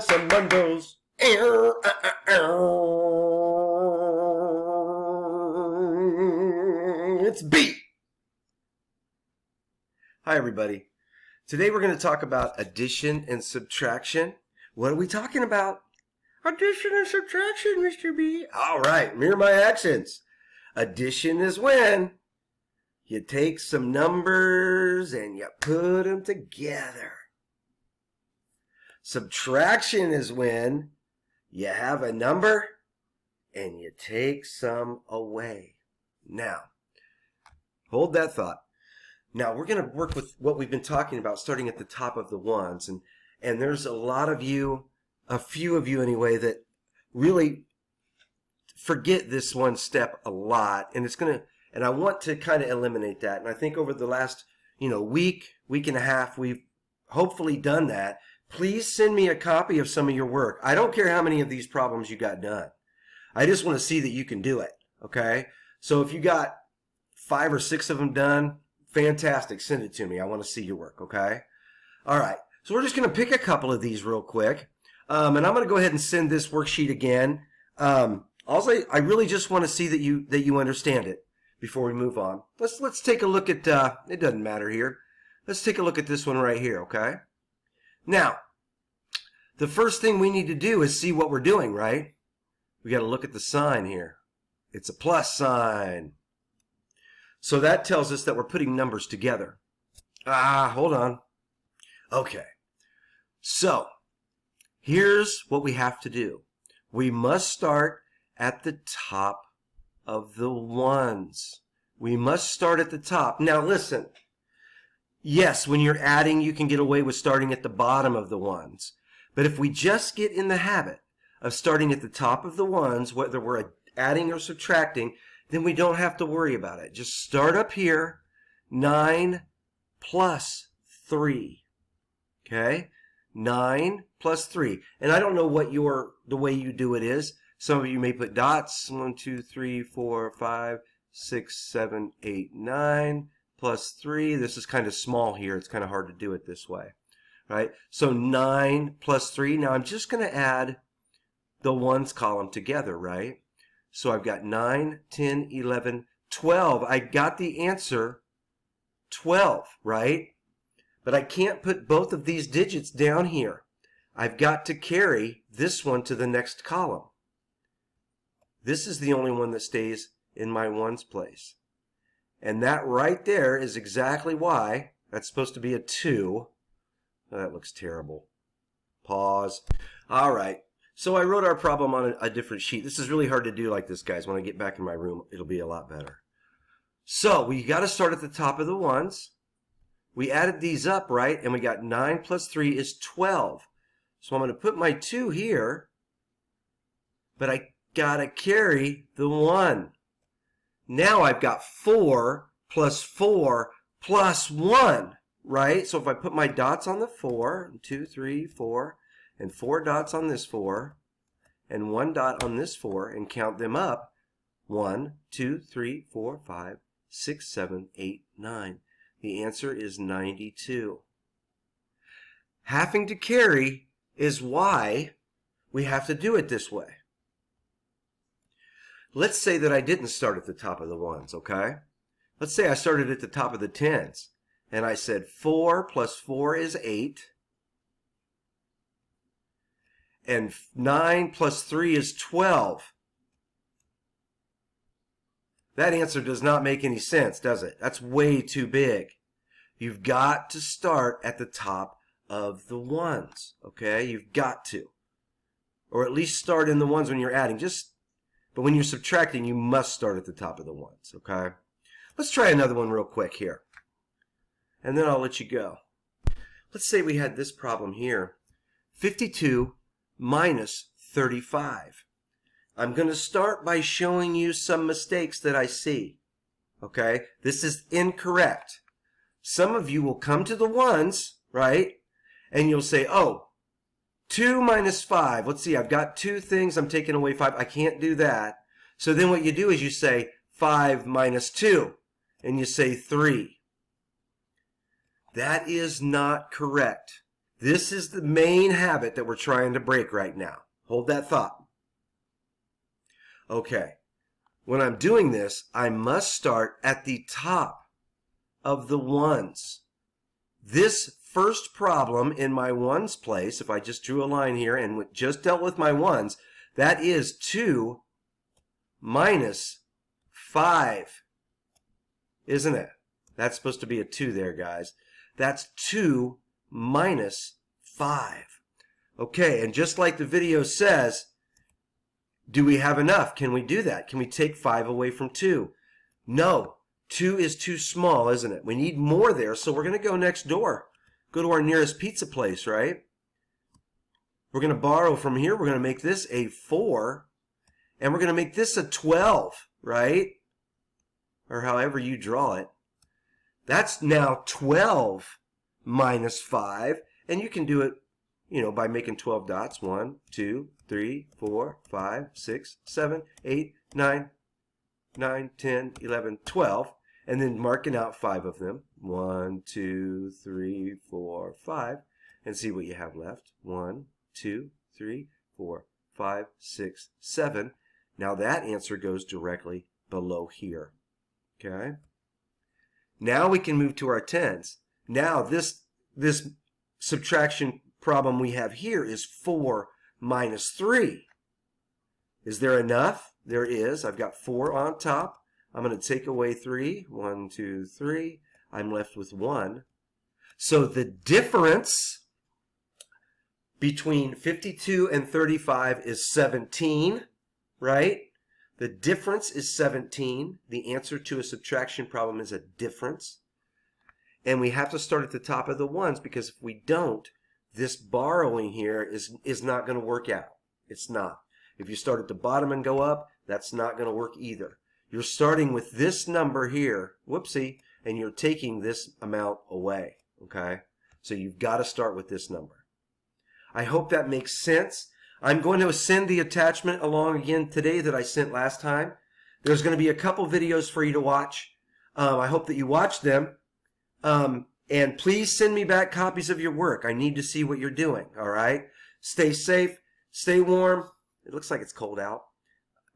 some mundos. It's B. Hi, everybody. Today we're going to talk about addition and subtraction. What are we talking about? Addition and subtraction, Mr. B. All right, mirror my actions. Addition is when you take some numbers and you put them together. Subtraction is when you have a number and you take some away. Now, hold that thought. Now, we're going to work with what we've been talking about, starting at the top of the ones. And there's a lot of you, a few of you anyway, that really forget this one step a lot. And it's going to, and I want to kind of eliminate that. And I think over the last, week and a half, we've hopefully done that. Please send me a copy of some of your work. I don't care how many of these problems you got done. I just want to see that you can do it. Okay? So if you got 5 or 6 of them done, fantastic. Send it to me. I want to see your work. Okay? All right. So we're just going to pick a couple of these real quick. And I'm going to go ahead and send this worksheet again. Also, I really just want to see that you understand it before we move on. Let's take a look at, it doesn't matter here. Let's take a look at this one right here, okay? Now, the first thing we need to do is see what we're doing, right? We got to look at the sign here. It's a plus sign. So that tells us that we're putting numbers together. Hold on. Okay. So, here's what we have to do. We must start at the top of the ones. We must start at the top. Now listen. Yes, when you're adding, you can get away with starting at the bottom of the ones. But if we just get in the habit of starting at the top of the ones, whether we're adding or subtracting, then we don't have to worry about it. Just start up here, 9 plus 3. Okay? 9 plus 3. And I don't know what the way you do it is. Some of you may put dots. 1, 2, 3, 4, 5, 6, 7, 8, 9 plus 3. This is kind of small here. It's kind of hard to do it this way. Right? So 9 plus 3. Now I'm just going to add the ones column together, right? So I've got 9, 10, 11, 12. I got the answer 12, right? But I can't put both of these digits down here. I've got to carry this one to the next column. This is the only one that stays in my ones place. And that right there is exactly why that's supposed to be a 2. Oh, that looks terrible. Pause. All right. So I wrote our problem on a different sheet. This is really hard to do like this, guys. When I get back in my room, it'll be a lot better. So we got to start at the top of the ones. We added these up, right? And we got 9 plus 3 is 12. So I'm going to put my 2 here. But I got to carry the 1. Now I've got 4 plus 4 plus 1, right? So if I put my dots on the 4, 2, 3, 4, and 4 dots on this 4, and 1 dot on this 4, and count them up, 1, 2, 3, 4, 5, 6, 7, 8, 9. The answer is 92. Having to carry is why we have to do it this way. Let's say that I didn't start at the top of the ones, okay? Let's say I started at the top of the tens, and I said 4 plus 4 is 8, and 9 plus 3 is 12. That answer does not make any sense, does it? That's way too big. You've got to start at the top of the ones, okay? You've got to. Or at least start in the ones when you're adding. But when you're subtracting, you must start at the top of the ones, okay? Let's try another one real quick here. And then I'll let you go. Let's say we had this problem here. 52 minus 35. I'm going to start by showing you some mistakes that I see. Okay? This is incorrect. Some of you will come to the ones, right? And you'll say, oh, 2 minus 5. Let's see, I've got 2 things. I'm taking away 5. I can't do that. So then what you do is you say 5 minus 2. And you say 3. That is not correct. This is the main habit that we're trying to break right now. Hold that thought. Okay. When I'm doing this, I must start at the top of the ones. This first problem in my ones place, if I just drew a line here and just dealt with my ones, that is 2 minus 5, isn't it? That's supposed to be a 2 there, guys. That's 2 minus 5. Okay, and just like the video says, do we have enough? Can we do that? Can we take 5 away from 2? No. 2 is too small, isn't it? We need more there, so we're going to go next door. Go to our nearest pizza place, right? We're going to borrow from here. We're going to make this a 4, and we're going to make this a 12, right? Or however you draw it. That's now 12 minus 5, and you can do it, by making 12 dots. 1, 2, 3, 4, 5, 6, 7, 8, 9, 10, 11, 12. And then marking out 5 of them. 1, 2, 3, 4, 5. And see what you have left. 1, 2, 3, 4, 5, 6, 7. Now that answer goes directly below here. Okay? Now we can move to our tens. Now this subtraction problem we have here is 4 minus 3. Is there enough? There is. I've got 4 on top. I'm going to take away 3. 1, 2, 3. I'm left with 1. So the difference between 52 and 35 is 17, right? The difference is 17. The answer to a subtraction problem is a difference. And we have to start at the top of the ones, because if we don't, this borrowing here is not going to work out. It's not. If you start at the bottom and go up, that's not going to work either. You're starting with this number here, whoopsie, and you're taking this amount away, okay? So you've got to start with this number. I hope that makes sense. I'm going to send the attachment along again today that I sent last time. There's going to be a couple videos for you to watch. I hope that you watch them. And please send me back copies of your work. I need to see what you're doing, all right? Stay safe. Stay warm. It looks like it's cold out.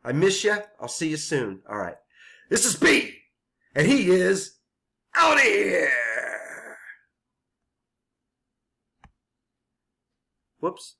I miss you. I'll see you soon. All right. This is B, and he is out of here. Whoops.